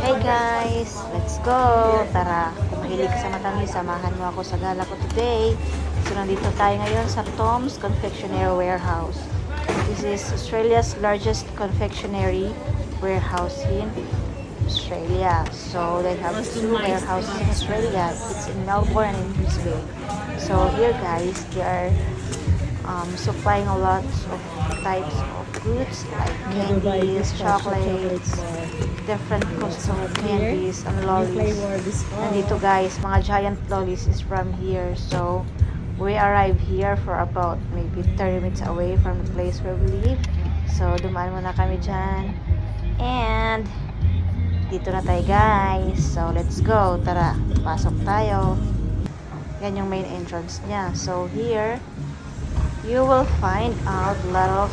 Hey guys, let's go! Tara, kung mahilig ka sa matamis, samahan mo ako sa gala ko today. So, nandito tayo ngayon sa Tom's Confectionery Warehouse. This is Australia's largest confectionery warehouse in Australia. So, they have two warehouses in Australia. It's in Melbourne and in Brisbane. So, here guys, they are supplying a lot of types of goods like candies, chocolates, different custom candies and lollies. Nandito guys, mga giant lollies is from here. So, we arrived here for about maybe 30 minutes away from the place where we live. So, dumaan muna kami dyan. And, dito na tayo guys. So, let's go. Tara, pasok tayo. Yan yung main entrance niya. So, here, you will find out a lot of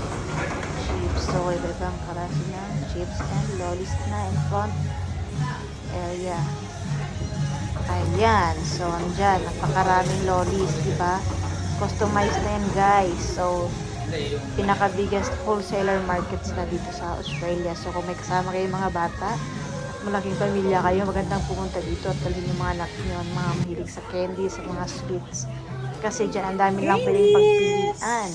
chips. So, iba-ibang klase na chips and lollies na in front area. Ayan. So, andyan. Napakaraming lollies, diba? Customized na yan, guys. So, pinaka-biggest wholesaler markets na dito sa Australia. So, kung may kasama kayong mga bata, malaking pamilya kayo, magandang pumunta dito at talhin yung mga anak nyo, mga mahilig sa candy, sa mga sweets. Kasi dyan, ang dami lang pwedeng pagpilian.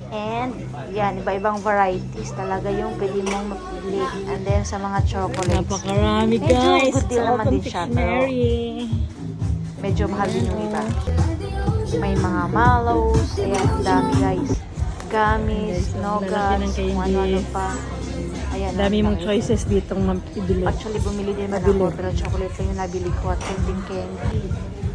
And, yan, iba-ibang varieties talaga yung pwede mong mapili. And then, sa mga chocolates. Napakarami guys. Medyo good deal naman din siya, pero medyo mahal din yung iba. May mga mallows. Ayan, ang dami guys. Gummies, nuggets, kung ano-ano pa. Ayan, dami mong choices ditong mapibili. Actually, bumili din naman ako, pero chocolate lang yung nabili ko at candy.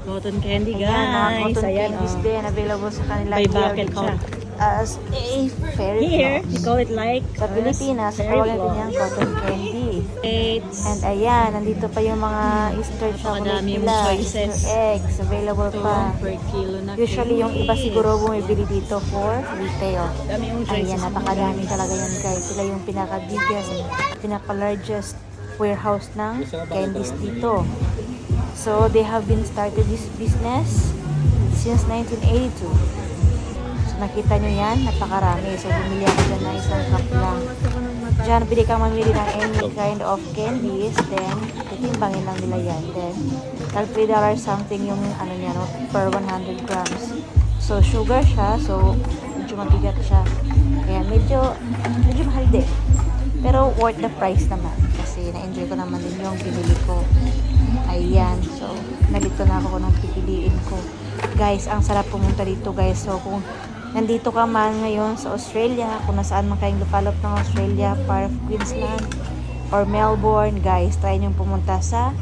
Cotton candy guys. Ayan, mga cotton Ayan, candies din available sa kanila. By bucket siya. As a fairy Here, we floss. call it like Sa Pilipinas, tawag natin yung cotton candy. And ayan, nandito pa yung mga Easter chocolate Napakadami mong nila, choices. Easter eggs, available pa. Per kilo na. Usually, yung iba siguro bumibili dito for retail. Dami yung choices. Ayan, napakadami talaga yan guys. Sila yung pinaka-biggest, pinaka-largest warehouse ng candies dito. So, they have been started this business since 1982. So, nakita nyo yan, napakarami. So, bumili ako dyan na isang cup lang. Dyan, pili kang mamili ng any kind of candies. Then, titimbangin lang nila yan. Then, tag $3 something yung ano niya, no, per 100 grams. So, sugar siya. So, medyo mabigat siya. Kaya, medyo mahal din. Pero, worth the price naman. Kasi, na-enjoy ko naman din yung binili ko. Ayan. So, nalito na ako nung pipiliin ko. Guys, ang sarap pumunta dito guys. So, kung nandito ka man ngayon sa Australia, kung nasaan man kayong lupalop ng Australia, part of Queensland, or Melbourne, guys, try nyo pumunta sa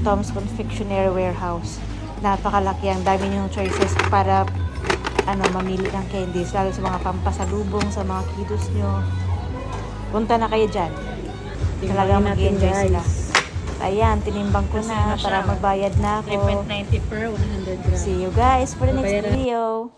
Tom's Confectionery Warehouse. Napakalaki. Ang dami nyong choices para mamili ng candies. Lalo sa mga pampasalubong, sa mga kiddos nyo. Punta na kayo dyan. Talagang mag-enjoy sila. Ayan, tinimbang ko na para magbayad na ako. 3.90 per 100 grams. See you guys for the next video.